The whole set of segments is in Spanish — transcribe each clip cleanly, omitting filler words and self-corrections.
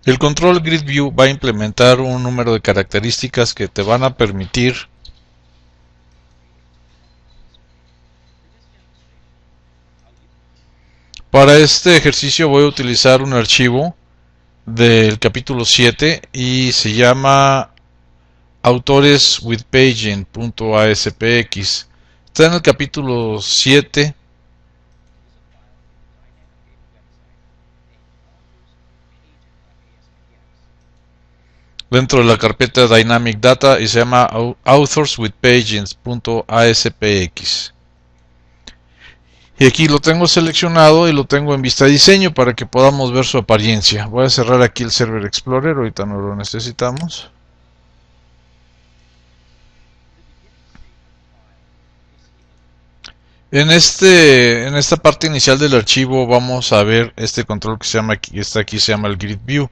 El control Grid View va a implementar un número de características que te van a permitir para este ejercicio voy a utilizar un archivo del capítulo 7 y se llama autoreswithpaging.aspx. Está en el capítulo 7 dentro de la carpeta Dynamic Data y se llama authorswithpagings.aspx. Y aquí lo tengo seleccionado y lo tengo en vista diseño para que podamos ver su apariencia. Voy a cerrar aquí el Server Explorer, ahorita no lo necesitamos. En esta parte inicial del archivo vamos a ver este control que se llama está aquí, se llama el Grid View.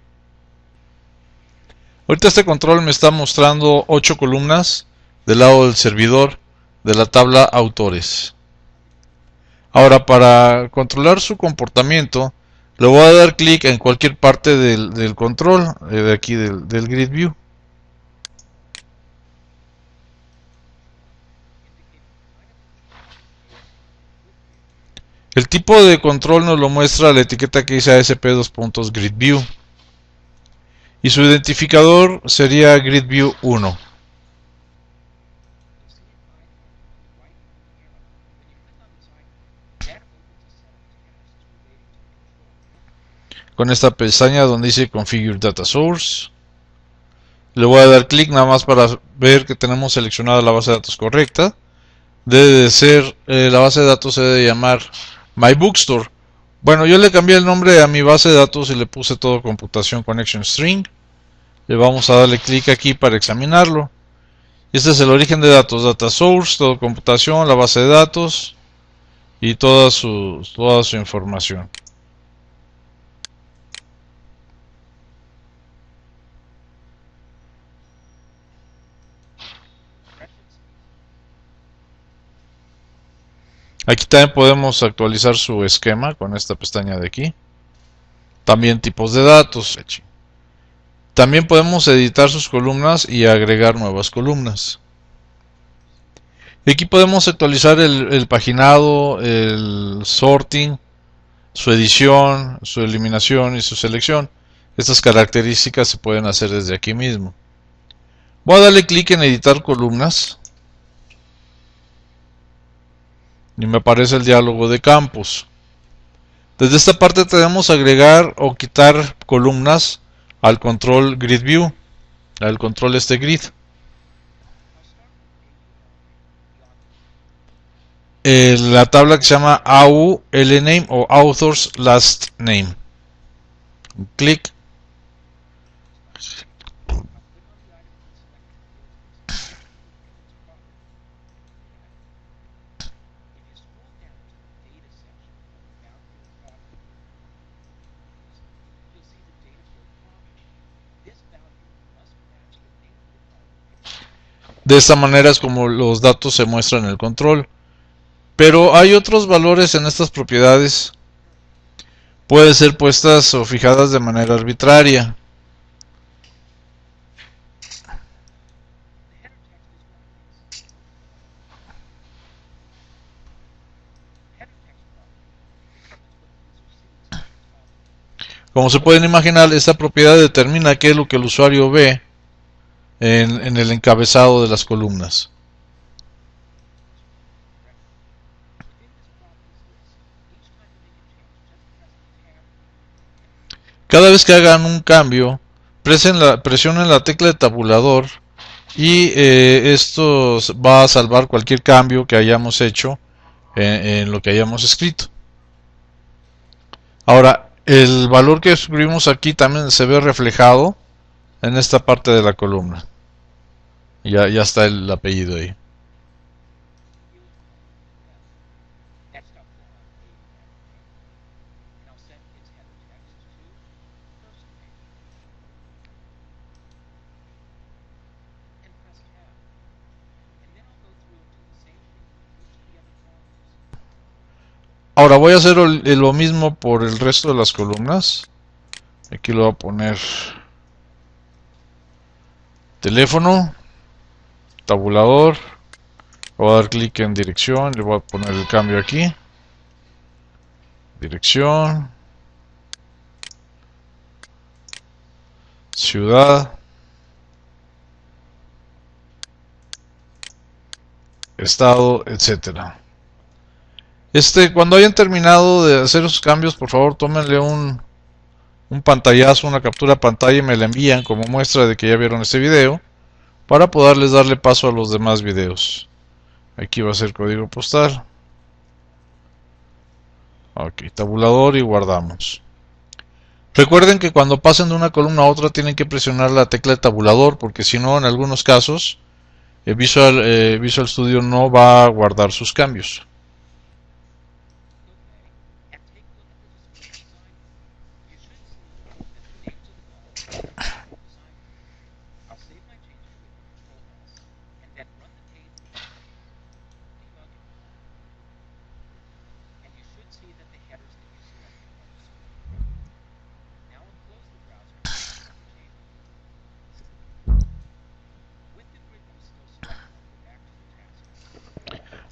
Ahorita este control me está mostrando 8 columnas del lado del servidor de la tabla autores. Ahora, para controlar su comportamiento, le voy a dar clic en cualquier parte del control, de aquí del Grid View. El tipo de control nos lo muestra la etiqueta que dice ASP:2 Grid View. Y su identificador sería Grid View 1. Con esta pestaña donde dice Configure Data Source, le voy a dar clic nada más para ver que tenemos seleccionada la base de datos correcta. Debe de ser, la base de datos se debe llamar My Bookstore. Bueno, yo le cambié el nombre a mi base de datos y le puse todo computación connection string. Le vamos a darle clic aquí para examinarlo. Este es el origen de datos, data source, todo computación, la base de datos y toda su información. Aquí también podemos actualizar su esquema con esta pestaña de aquí. También tipos de datos. También podemos editar sus columnas y agregar nuevas columnas. Y aquí podemos actualizar el paginado, el sorting, su edición, su eliminación y su selección. Estas características se pueden hacer desde aquí mismo. Voy a darle clic en editar columnas y me aparece el diálogo de campos. Desde esta parte podemos agregar o quitar columnas al control Grid View, al control grid. La tabla que se llama AU LName o Authors Last Name. Clic. De esta manera es como los datos se muestran en el control. Pero hay otros valores en estas propiedades. Pueden ser puestas o fijadas de manera arbitraria. Como se pueden imaginar, esta propiedad determina qué es lo que el usuario ve en el encabezado de las columnas. Cada vez que hagan un cambio, presionen la tecla de tabulador y esto va a salvar cualquier cambio que hayamos hecho en lo que hayamos escrito. Ahora, el valor que escribimos aquí también se ve reflejado en esta parte de la columna. Ya está el apellido ahí. Ahora voy a hacer lo mismo por el resto de las columnas. Aquí le voy a poner teléfono, tabulador. Voy a dar clic en dirección, le voy a poner el cambio aquí. Dirección. Ciudad. Estado, etcétera. Cuando hayan terminado de hacer esos cambios, por favor tómenle un pantallazo, una captura de pantalla y me la envían como muestra de que ya vieron este video para poderles darle paso a los demás videos. Aquí va a ser código postal. Ok, tabulador y guardamos. Recuerden que cuando pasen de una columna a otra tienen que presionar la tecla de tabulador, porque si no, en algunos casos Visual Studio no va a guardar sus cambios.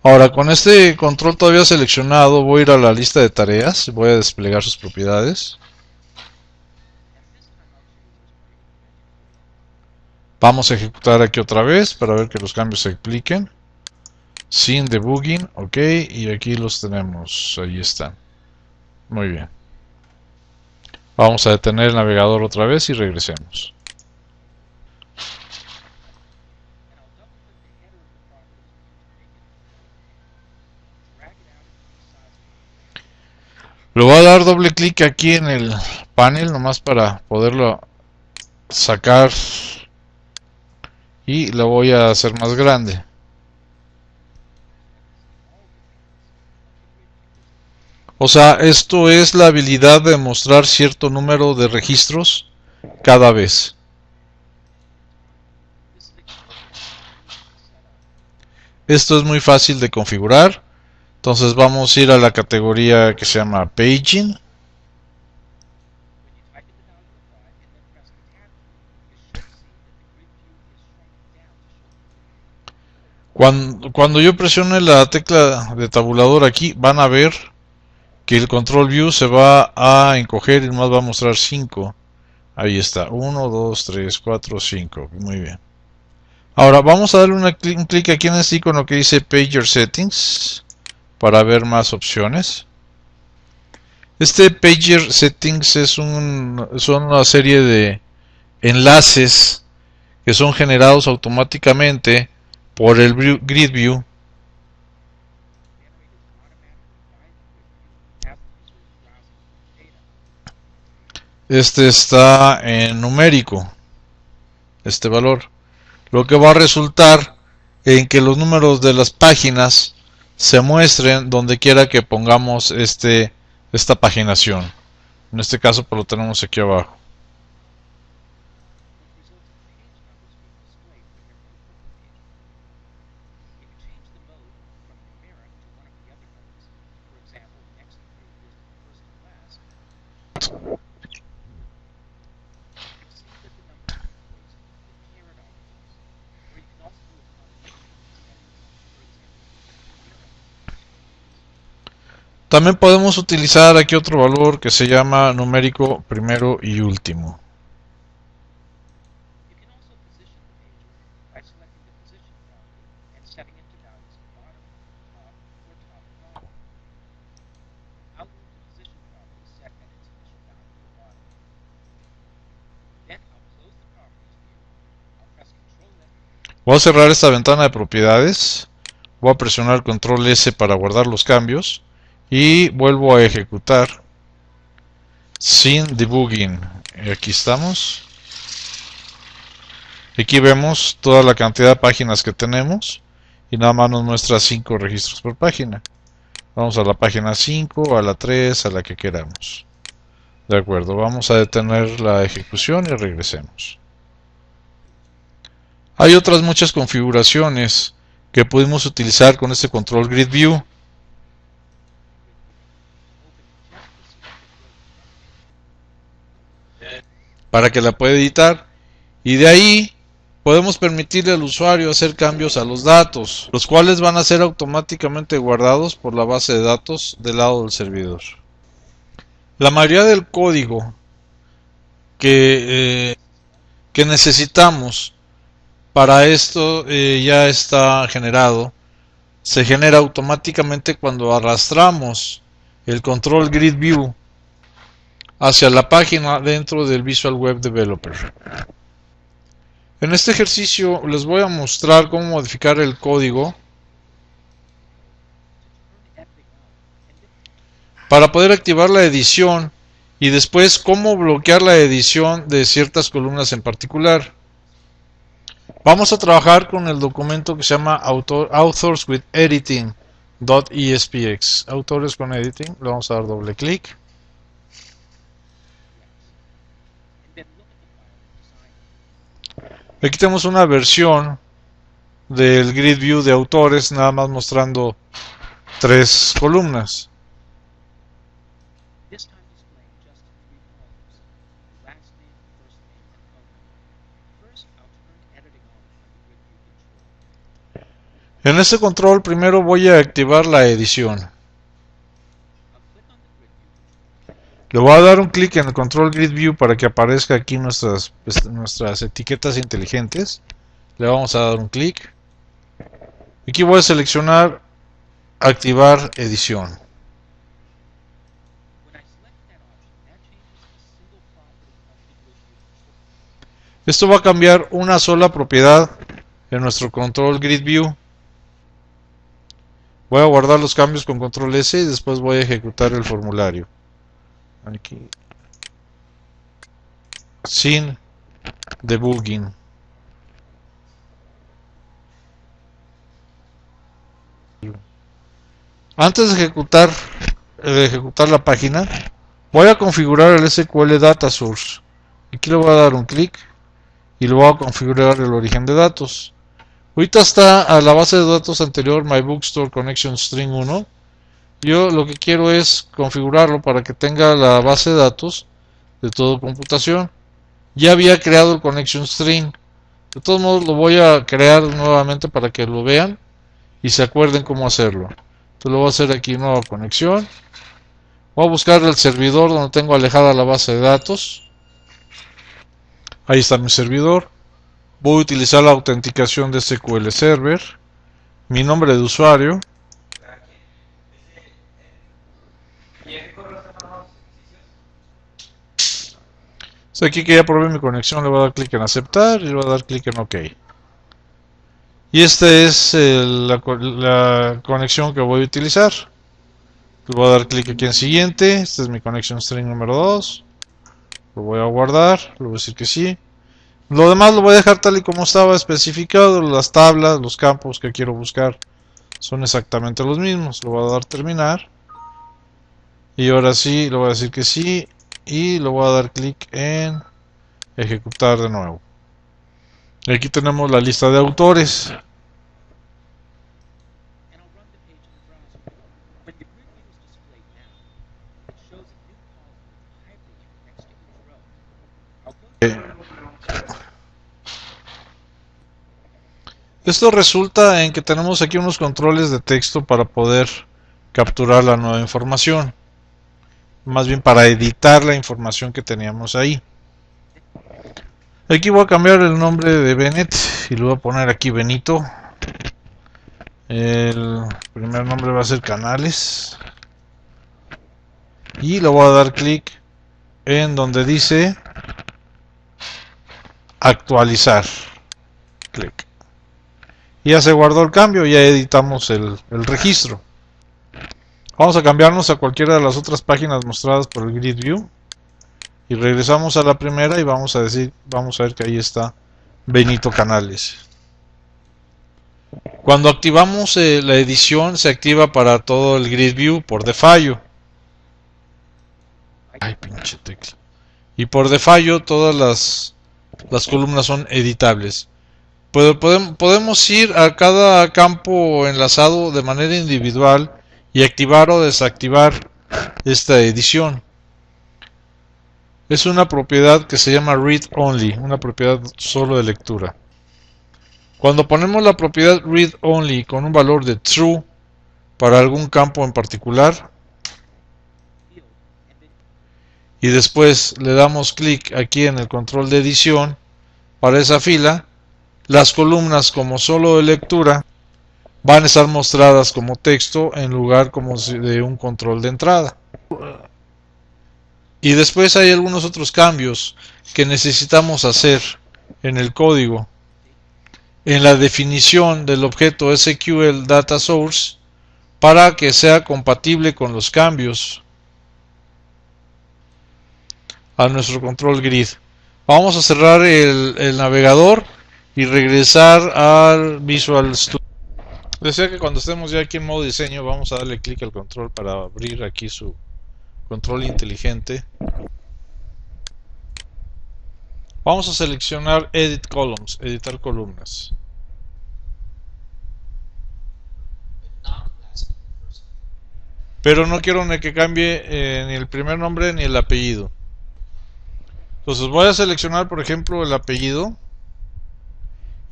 Ahora, con este control todavía seleccionado, voy a ir a la lista de tareas, voy a desplegar sus propiedades. Vamos a ejecutar aquí otra vez para ver que los cambios se apliquen. Sin debugging, ok, y aquí los tenemos, ahí están. Muy bien. Vamos a detener el navegador otra vez y regresemos. Le voy a dar doble clic aquí en el panel nomás para poderlo sacar y lo voy a hacer más grande. O sea, esto es la habilidad de mostrar cierto número de registros cada vez. Esto es muy fácil de configurar. Entonces vamos a ir a la categoría que se llama Paging. Cuando yo presione la tecla de tabulador aquí, van a ver que el Control View se va a encoger y más va a mostrar 5. Ahí está, 1, 2, 3, 4, 5. Muy bien. Ahora vamos a darle un clic aquí en este icono que dice Pager Settings para ver más opciones. Este Pager Settings son una serie de enlaces que son generados automáticamente por el Grid View. Este está en numérico, este valor, lo que va a resultar en que los números de las páginas se muestren donde quiera que pongamos esta paginación. En este caso pues lo tenemos aquí abajo. También podemos utilizar aquí otro valor que se llama numérico primero y último. Voy a cerrar esta ventana de propiedades, voy a presionar control S para guardar los cambios y vuelvo a ejecutar sin debugging. Y aquí estamos. Aquí vemos toda la cantidad de páginas que tenemos y nada más nos muestra 5 registros por página. Vamos a la página 5, a la 3, a la que queramos. De acuerdo, vamos a detener la ejecución y regresemos. Hay otras muchas configuraciones que pudimos utilizar con este control Grid View. para que la pueda editar, y de ahí podemos permitirle al usuario hacer cambios a los datos, los cuales van a ser automáticamente guardados por la base de datos del lado del servidor. La mayoría del código que necesitamos para esto ya está generado. Se genera automáticamente cuando arrastramos el Control Grid View hacia la página dentro del Visual Web Developer. En este ejercicio les voy a mostrar cómo modificar el código para poder activar la edición y después cómo bloquear la edición de ciertas columnas en particular. Vamos a trabajar con el documento que se llama Authors with Editing.espx. Autores con Editing. Le vamos a dar doble clic. Aquí tenemos una versión del Grid View de autores, nada más mostrando 3 columnas. En este control primero voy a activar la edición. Le voy a dar un clic en el Control Grid View para que aparezca aquí nuestras etiquetas inteligentes. Le vamos a dar un clic. Aquí voy a seleccionar activar edición. Esto va a cambiar una sola propiedad en nuestro Control Grid View. Voy a guardar los cambios con Control S y después voy a ejecutar el formulario. Aquí. Sin debugging. Antes de ejecutar la página, voy a configurar el SQL Data Source. Aquí le voy a dar un clic y le voy a configurar el origen de datos. Ahorita está a la base de datos anterior MyBookstore Connection String 1. Yo lo que quiero es configurarlo para que tenga la base de datos de toda computación. Ya había creado el Connection String. De todos modos lo voy a crear nuevamente para que lo vean y se acuerden cómo hacerlo. Entonces lo voy a hacer aquí, nueva conexión. Voy a buscar el servidor donde tengo alejada la base de datos. Ahí está mi servidor. Voy a utilizar la autenticación de SQL Server. Mi nombre de usuario. Aquí que ya probé mi conexión, le voy a dar clic en aceptar y le voy a dar clic en OK. Y esta es la conexión que voy a utilizar. Le voy a dar clic aquí en siguiente. Esta es mi conexión string número 2. Lo voy a guardar, le voy a decir que sí. Lo demás lo voy a dejar tal y como estaba especificado. Las tablas, los campos que quiero buscar son exactamente los mismos. Le voy a dar terminar. Y ahora sí, le voy a decir que sí. Y le voy a dar clic en ejecutar de nuevo. Aquí tenemos la lista de autores. Esto resulta en que tenemos aquí unos controles de texto para poder capturar la nueva información. Más bien para editar la información que teníamos ahí. Aquí voy a cambiar el nombre de Bennett y le voy a poner aquí Benito. El primer nombre va a ser Canales. Y le voy a dar clic en donde dice actualizar. Clic. Y ya se guardó el cambio, ya editamos el registro. Vamos a cambiarnos a cualquiera de las otras páginas mostradas por el Grid View. Y regresamos a la primera y vamos a ver que ahí está Benito Canales. Cuando activamos la edición, se activa para todo el Grid View por defallo. Ay, pinche tecla. Y por defallo todas las columnas son editables. Podemos ir a cada campo enlazado de manera individual y activar o desactivar esta edición. es una propiedad que se llama read only, una propiedad solo de lectura. Cuando ponemos la propiedad read only con un valor de true para algún campo en particular y después le damos clic aquí en el control de edición para esa fila, las columnas como solo de lectura van a estar mostradas como texto en lugar como de un control de entrada. Y después hay algunos otros cambios que necesitamos hacer en el código. En la definición del objeto SQL Data Source para que sea compatible con los cambios a nuestro control grid. Vamos a cerrar el navegador y regresar al Visual Studio. Decía que cuando estemos ya aquí en modo diseño vamos a darle clic al control para abrir aquí su control inteligente. Vamos a seleccionar Edit Columns, editar columnas. Pero no quiero ni que cambie ni el primer nombre ni el apellido. Entonces voy a seleccionar por ejemplo el apellido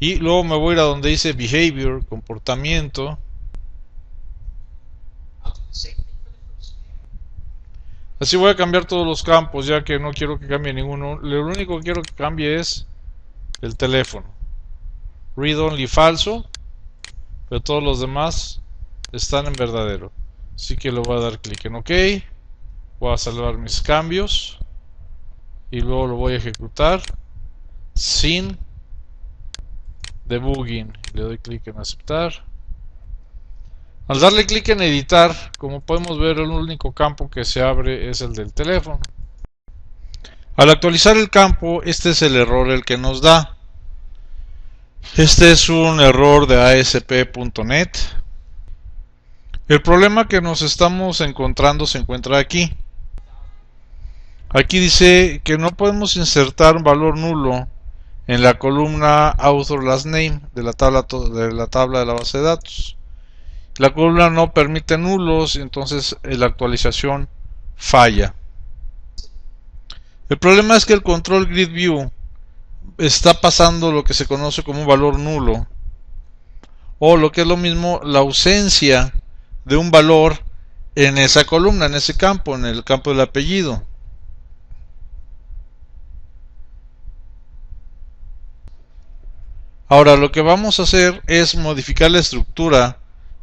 y luego me voy a ir a donde dice Behavior, comportamiento. Así voy a cambiar todos los campos ya que no quiero que cambie ninguno. Lo único que quiero que cambie es el teléfono. Read only falso, pero todos los demás están en verdadero. Así que le voy a dar clic en OK. Voy a salvar mis cambios y luego lo voy a ejecutar sin debugging. Le doy clic en aceptar. Al darle clic en editar, como podemos ver, el único campo que se abre es el del teléfono. Al actualizar el campo, este es el error el que nos da. Este es un error de ASP.NET. El problema que nos estamos encontrando se encuentra aquí. Aquí dice que no podemos insertar un valor nulo en la columna Author Last Name de la tabla de la base de datos. La columna no permite nulos, entonces la actualización falla. El problema es que el control grid view está pasando lo que se conoce como un valor nulo, o lo que es lo mismo, la ausencia de un valor en esa columna, en ese campo, en el campo del apellido. Ahora lo que vamos a hacer es modificar la estructura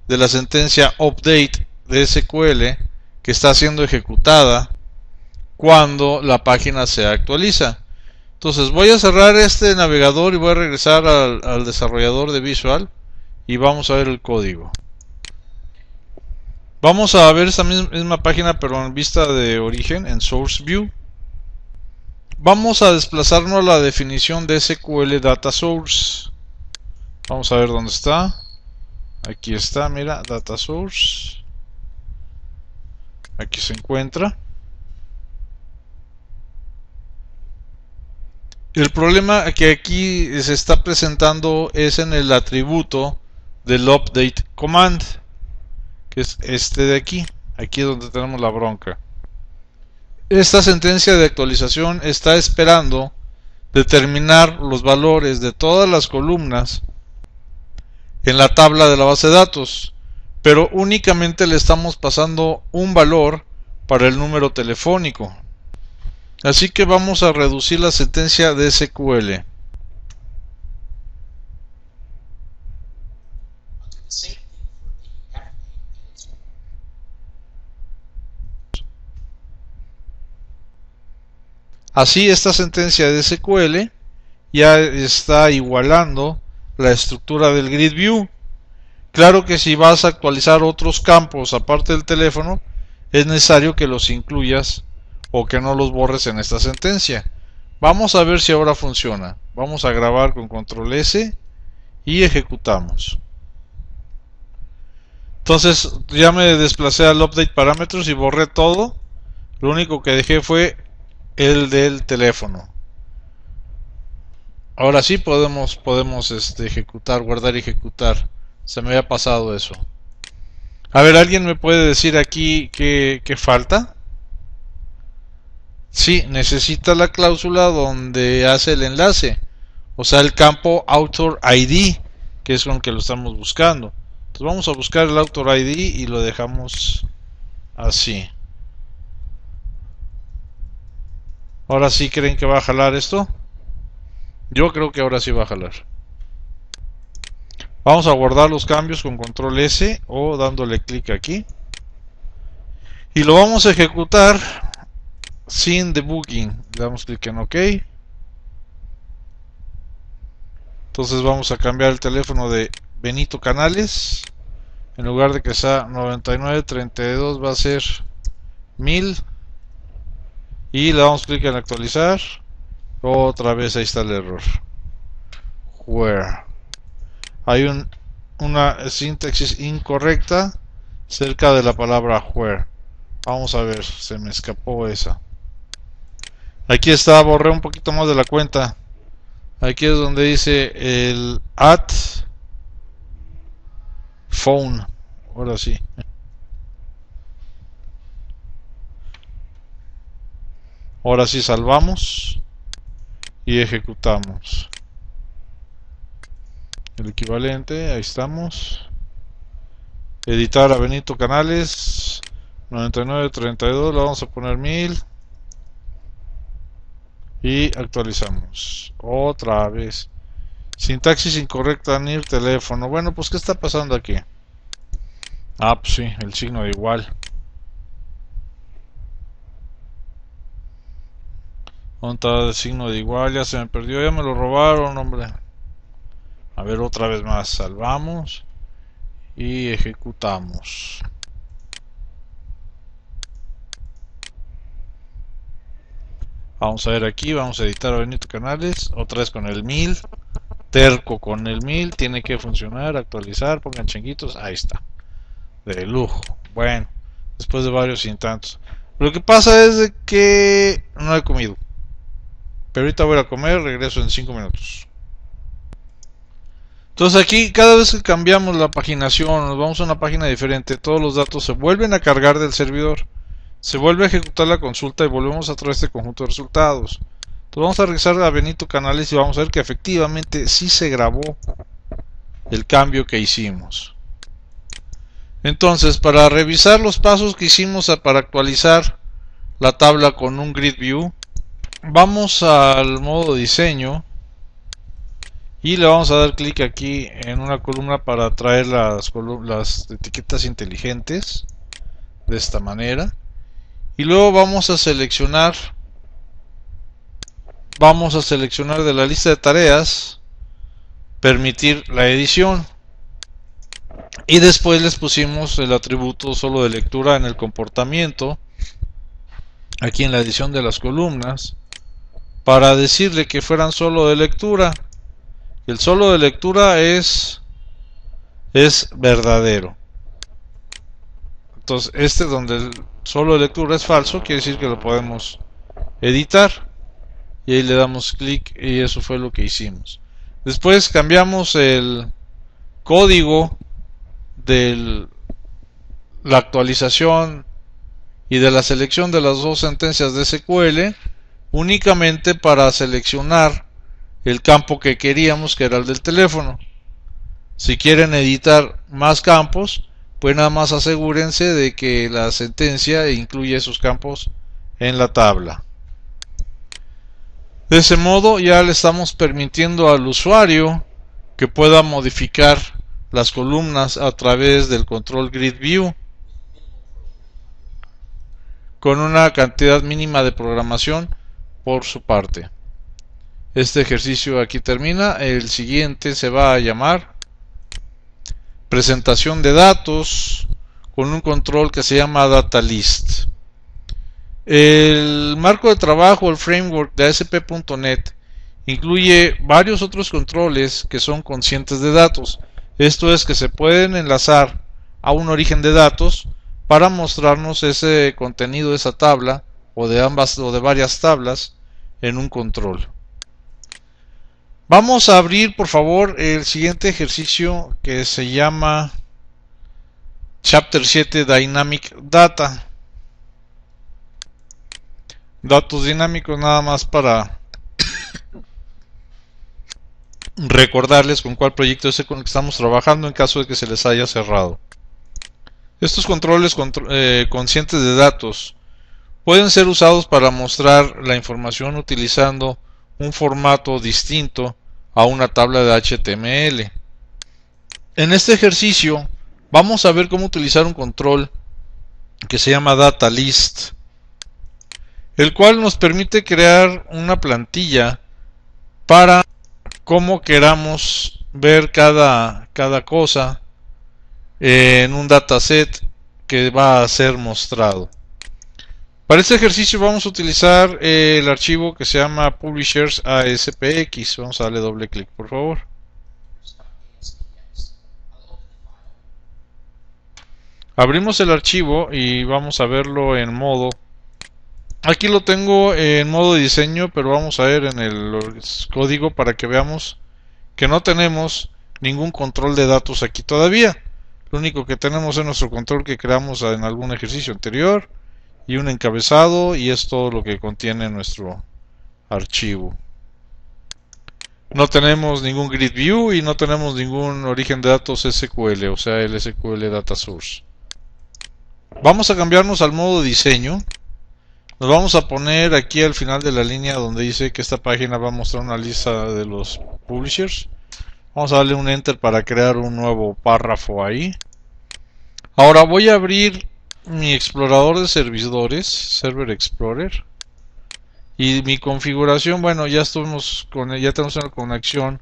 de la sentencia update de SQL que está siendo ejecutada cuando la página se actualiza. Entonces voy a cerrar este navegador y voy a regresar al desarrollador de Visual y vamos a ver el código. Vamos a ver esta misma página pero en vista de origen, en Source View. Vamos a desplazarnos a la definición de SQL Data Source. Vamos a ver dónde está. Aquí está, mira, Data Source. Aquí se encuentra. El problema que aquí se está presentando es en el atributo del update command, que es este de aquí. Aquí es donde tenemos la bronca. Esta sentencia de actualización está esperando determinar los valores de todas las columnas en la tabla de la base de datos, pero únicamente le estamos pasando un valor para el número telefónico. Así que vamos a reducir la sentencia de SQL. Así esta sentencia de SQL ya está igualando la estructura del grid view. Claro que si vas a actualizar otros campos aparte del teléfono, es necesario que los incluyas o que no los borres en esta sentencia. Vamos a ver si ahora funciona. Vamos a grabar con control S y ejecutamos. Entonces ya me desplacé al update parámetros y borré todo. Lo único que dejé fue el del teléfono. Ahora sí podemos ejecutar, guardar y ejecutar. Se me había pasado eso. A ver, ¿alguien me puede decir aquí qué falta? Sí, necesita la cláusula donde hace el enlace, o sea, el campo author ID, que es con el que lo estamos buscando. Entonces vamos a buscar el author ID y lo dejamos así. Ahora sí, ¿creen que va a jalar esto? Yo creo que ahora sí va a jalar. Vamos a guardar los cambios con control S o dándole clic aquí. Y lo vamos a ejecutar sin debugging. Le damos clic en OK. Entonces vamos a cambiar el teléfono de Benito Canales. En lugar de que sea 9932 va a ser 1000. Y le damos clic en actualizar. Otra vez ahí está el error. Where. Hay una sintaxis incorrecta cerca de la palabra where. Vamos a ver, se me escapó esa. Aquí está, borré un poquito más de la cuenta. Aquí es donde dice el at phone. Ahora sí. Ahora sí salvamos y ejecutamos. El equivalente, ahí estamos. Editar a Benito Canales 9932, le vamos a poner 1000 y actualizamos. Otra vez. Sintaxis incorrecta, NIR teléfono. Bueno, pues ¿qué está pasando aquí? Ah, pues sí, el signo de igual. ¿Dónde está el signo de igual? Ya se me perdió, ya me lo robaron, hombre. A ver, otra vez más, salvamos y ejecutamos. Vamos a ver aquí, vamos a editar a Benito Canales, otra vez con el 1000. Terco con el 1000, tiene que funcionar, actualizar, pongan chinguitos, ahí está. De lujo. Bueno, después de varios intentos. Lo que pasa es de que no he comido. Pero ahorita voy a comer, regreso en 5 minutos. Entonces aquí cada vez que cambiamos la paginación, nos vamos a una página diferente, todos los datos se vuelven a cargar del servidor. Se vuelve a ejecutar la consulta y volvemos a traer este conjunto de resultados. Entonces vamos a regresar a Benito Canales y vamos a ver que efectivamente sí se grabó el cambio que hicimos. Entonces, para revisar los pasos que hicimos para actualizar la tabla con un grid view, vamos al modo diseño y le vamos a dar clic aquí en una columna para traer las etiquetas inteligentes de esta manera. Y luego vamos a seleccionar de la lista de tareas permitir la edición. Y después les pusimos el atributo solo de lectura en el comportamiento, aquí en la edición de las columnas, para decirle que fueran solo de lectura. El solo de lectura es verdadero. Entonces donde el solo de lectura es falso, quiere decir que lo podemos editar. Y ahí le damos clic y eso fue lo que hicimos. Después cambiamos el código de la actualización y de la selección de las dos sentencias de SQL únicamente para seleccionar el campo que queríamos, que era el del teléfono. Si quieren editar más campos, pues nada más asegúrense de que la sentencia incluye esos campos en la tabla. De ese modo ya le estamos permitiendo al usuario que pueda modificar las columnas a través del control grid view con una cantidad mínima de programación por su parte. Este ejercicio aquí termina. El siguiente se va a llamar presentación de datos con un control que se llama data list. El marco de trabajo, el framework de ASP.NET incluye varios otros controles que son conscientes de datos. Esto es que se pueden enlazar a un origen de datos para mostrarnos ese contenido de esa tabla o de ambas o de varias tablas en un control. Vamos a abrir por favor el siguiente ejercicio que se llama Chapter 7 Dynamic Data. datos dinámicos, nada más para recordarles con cuál proyecto es con el que estamos trabajando en caso de que se les haya cerrado. Estos controles conscientes de datos pueden ser usados para mostrar la información utilizando un formato distinto a una tabla de HTML. En este ejercicio vamos a ver cómo utilizar un control que se llama Data List, el cual nos permite crear una plantilla para cómo queramos ver cada cosa en un dataset que va a ser mostrado. Para este ejercicio vamos a utilizar el archivo que se llama Publishers ASPX. Vamos a darle doble clic, por favor. Abrimos el archivo y vamos a verlo en modo. Aquí lo tengo en modo diseño, pero vamos a ver en el código para que veamos que no tenemos ningún control de datos aquí todavía. Lo único que tenemos es nuestro control que creamos en algún ejercicio anterior y un encabezado, y es todo lo que contiene nuestro archivo. No tenemos ningún grid view y no tenemos ningún origen de datos SQL, o sea el SQL Data Source. Vamos a cambiarnos al modo diseño. Nos vamos a poner aquí al final de la línea donde dice que esta página va a mostrar una lista de los publishers. Vamos a darle un enter para crear un nuevo párrafo ahí. Ahora voy a abrir mi explorador de servidores, Server Explorer, y mi configuración. Bueno, ya tenemos una conexión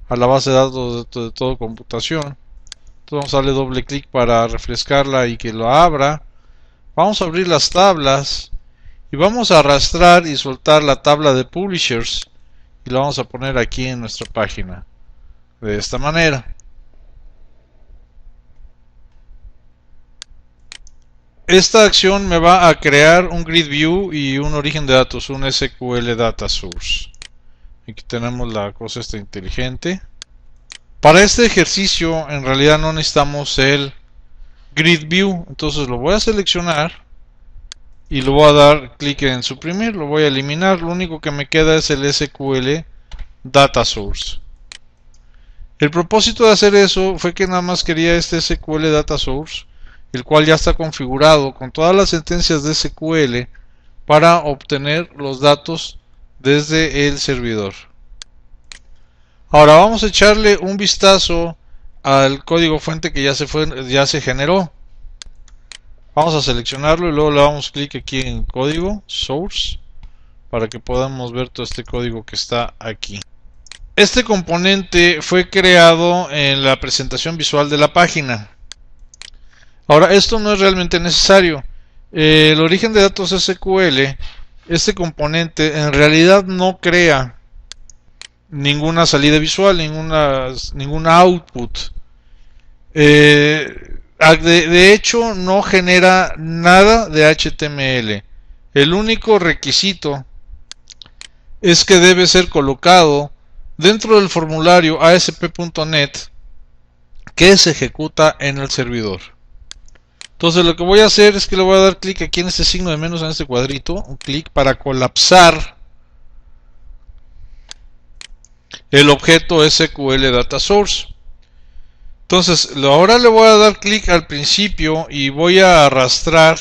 a la base de datos de todo computación. Entonces vamos a darle doble clic para refrescarla y que lo abra. Vamos a abrir las tablas y vamos a arrastrar y soltar la tabla de publishers y la vamos a poner aquí en nuestra página de esta manera. Esta acción me va a crear un grid view y un origen de datos, un SQL Data Source. Aquí tenemos la cosa esta inteligente. Para este ejercicio en realidad no necesitamos el grid view, entonces lo voy a seleccionar y le voy a dar clic en suprimir, lo voy a eliminar. Lo único que me queda es el SQL Data Source. El propósito de hacer eso fue que nada más quería este SQL Data Source, el cual ya está configurado con todas las sentencias de SQL para obtener los datos desde el servidor. Ahora vamos a echarle un vistazo al código fuente que ya se generó. Vamos a seleccionarlo y luego le damos clic aquí en código source para que podamos ver todo este código que está aquí. Este componente fue creado en la presentación visual de la página. Ahora, esto no es realmente necesario. El origen de datos SQL, este componente en realidad no crea ninguna salida visual, ninguna output. De hecho, no genera nada de HTML. El único requisito es que debe ser colocado dentro del formulario ASP.NET que se ejecuta en el servidor. Entonces lo que voy a hacer es que le voy a dar clic aquí en este signo de menos, en este cuadrito, un clic para colapsar el objeto SQL Data Source. Entonces ahora le voy a dar clic al principio y voy a arrastrar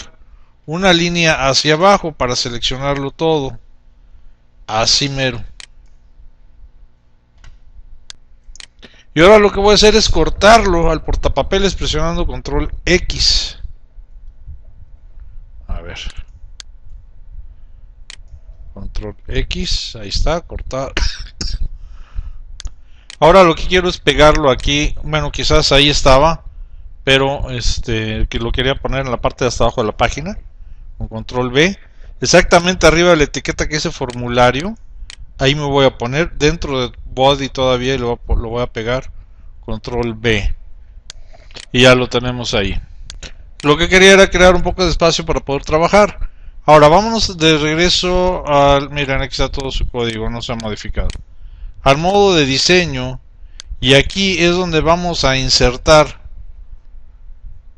una línea hacia abajo para seleccionarlo todo, así mero. Y ahora lo que voy a hacer es cortarlo al portapapeles presionando control X. A ver, control X, ahí está, cortado. Ahora lo que quiero es pegarlo aquí. Bueno, quizás ahí estaba, pero que lo quería poner en la parte de hasta abajo de la página con control V, exactamente arriba de la etiqueta que dice formulario. Ahí me voy a poner dentro de body todavía y lo voy a pegar control V y ya lo tenemos ahí. Lo que quería era crear un poco de espacio para poder trabajar. Ahora vámonos de regreso al... Miren, aquí está todo su código, no se ha modificado. Al modo de diseño, y aquí es donde vamos a insertar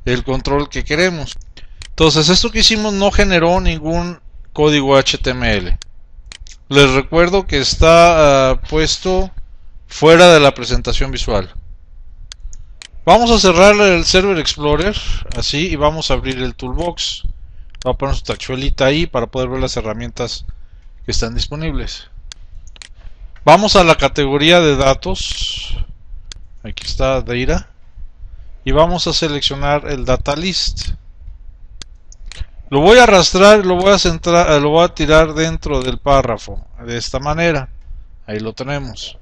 el control que queremos. Entonces esto que hicimos no generó ningún código HTML. Les recuerdo que está puesto fuera de la presentación visual. Vamos a cerrar el Server Explorer así y vamos a abrir el Toolbox. Voy a poner su tachuelita ahí para poder ver las herramientas que están disponibles. Vamos a la categoría de datos. Aquí está Data. Y vamos a seleccionar el Data List. Lo voy a arrastrar, lo voy a tirar dentro del párrafo. De esta manera. Ahí lo tenemos.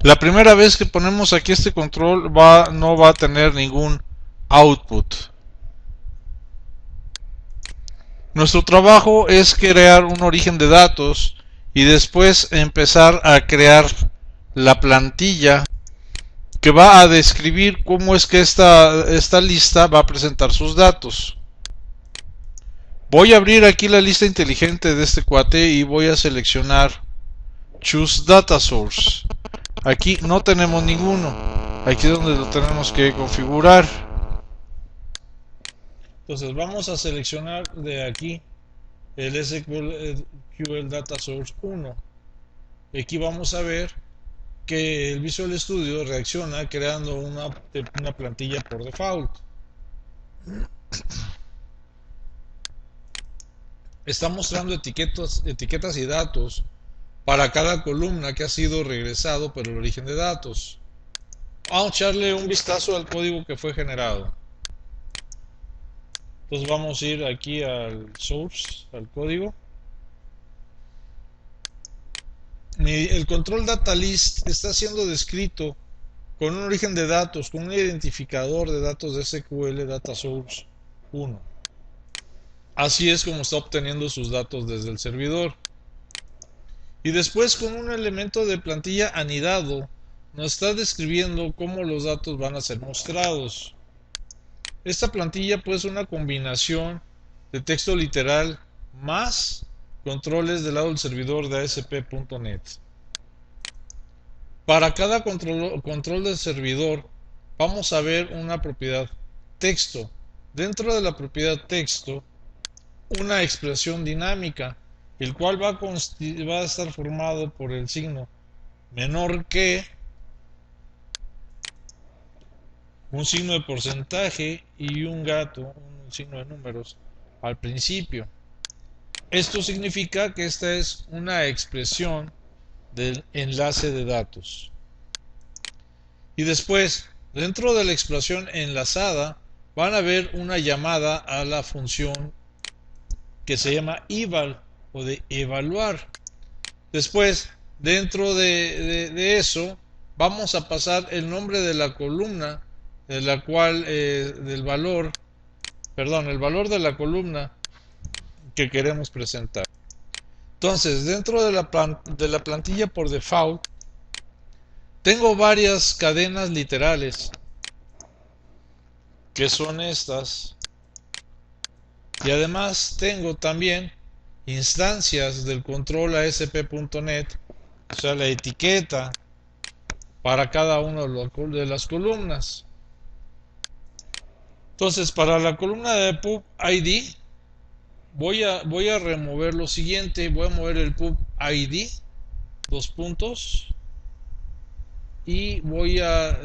La primera vez que ponemos aquí este control no va a tener ningún output. Nuestro trabajo es crear un origen de datos y después empezar a crear la plantilla que va a describir cómo es que esta lista va a presentar sus datos. Voy a abrir aquí la lista inteligente de este cuate y voy a seleccionar Choose Data Source. Aquí no tenemos ninguno. Aquí es donde lo tenemos que configurar. Entonces vamos a seleccionar de aquí el SQL Data Source 1. Y aquí vamos a ver que el Visual Studio reacciona creando una plantilla por default. Está mostrando etiquetas y datos para cada columna que ha sido regresado por el origen de datos. Vamos a echarle un vistazo al código que fue generado. Entonces vamos a ir aquí al source, al código. El control data list está siendo descrito con un origen de datos, con un identificador de datos de SQL Data Source 1. Así es como está obteniendo sus datos desde el servidor. Y después, con un elemento de plantilla anidado, nos está describiendo cómo los datos van a ser mostrados. Esta plantilla pues es una combinación de texto literal más controles del lado del servidor de ASP.NET. Para cada control del servidor vamos a ver una propiedad texto. Dentro de la propiedad texto, una expresión dinámica, el cual va a estar formado por el signo menor que, un signo de porcentaje y un gato, un signo de números al principio. Esto significa que esta es una expresión del enlace de datos. Y después, dentro de la expresión enlazada, van a ver una llamada a la función que se llama eval o de evaluar. Después, dentro de eso, vamos a pasar el nombre de la columna de la cual el valor de la columna que queremos presentar. Entonces, dentro de la plantilla por default, tengo varias cadenas literales que son estas, y además tengo también instancias del control ASP.NET, o sea, la etiqueta para cada una de las columnas. Entonces, para la columna de pub ID voy a remover lo siguiente. Voy a mover el pub ID, dos puntos, y voy a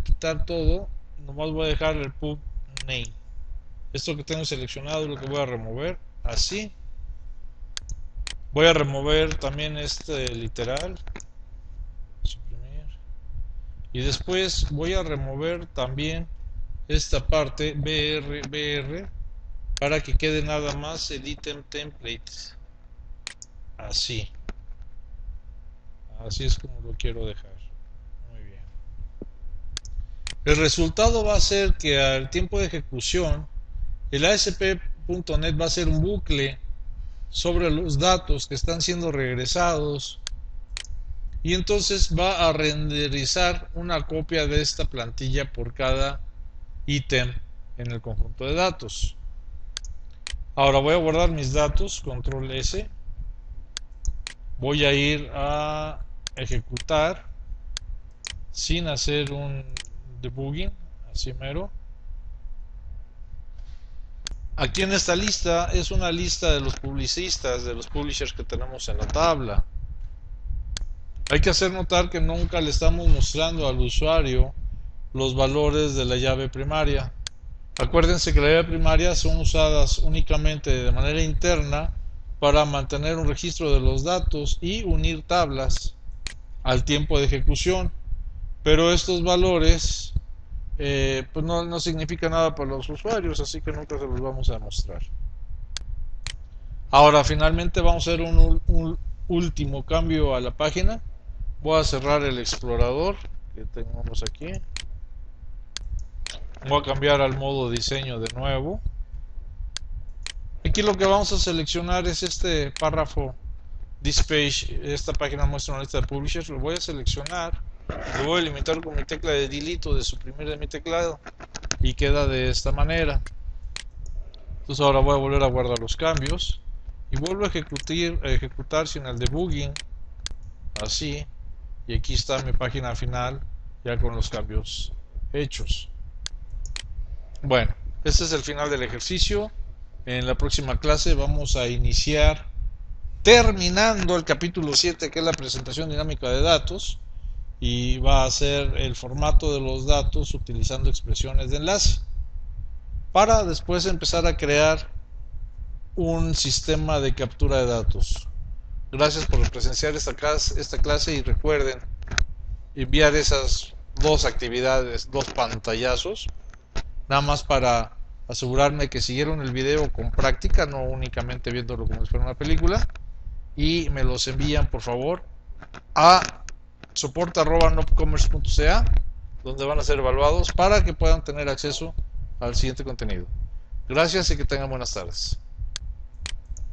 quitar todo. Nomás voy a dejar el pub name. Esto que tengo seleccionado es lo que voy a remover, así. Voy a remover también este literal, suprimir, y después voy a remover también esta parte br para que quede nada más el item template, así es como lo quiero dejar. Muy bien. El resultado va a ser que al tiempo de ejecución el ASP.NET va a hacer un bucle sobre los datos que están siendo regresados, y entonces va a renderizar una copia de esta plantilla por cada ítem en el conjunto de datos. Ahora voy a guardar mis datos, control S, voy a ir a ejecutar sin hacer un debugging, así mero, Aquí en esta lista es una lista de los publicistas, de los publishers que tenemos en la tabla. Hay que hacer notar que nunca le estamos mostrando al usuario los valores de la llave primaria. Acuérdense que la llave primaria son usadas únicamente de manera interna para mantener un registro de los datos y unir tablas al tiempo de ejecución, pero estos valores pues no significa nada para los usuarios, así que nunca se los vamos a mostrar. Ahora finalmente vamos a hacer un último cambio a la página. Voy a cerrar el explorador que tenemos aquí. Voy a cambiar al modo diseño de nuevo. Aquí lo que vamos a seleccionar es este párrafo. This page, esta página muestra una lista de publishers. Lo voy a seleccionar. Lo voy a limitar con mi tecla de delete o de suprimir de mi teclado. Y queda de esta manera. Entonces ahora voy a volver a guardar los cambios. Y vuelvo a ejecutar sin el debugging. Así. Y aquí está mi página final ya con los cambios hechos. Bueno, este es el final del ejercicio. En la próxima clase vamos a iniciar terminando el capítulo 7, que es la presentación dinámica de datos, y va a ser el formato de los datos utilizando expresiones de enlace para después empezar a crear un sistema de captura de datos. Gracias por presenciar esta clase y recuerden enviar esas dos actividades, dos pantallazos, nada más para asegurarme que siguieron el video con práctica, no únicamente viéndolo como si fuera una película, y me los envían por favor a support@nopcommerce.ca, donde van a ser evaluados para que puedan tener acceso al siguiente contenido. Gracias y que tengan buenas tardes.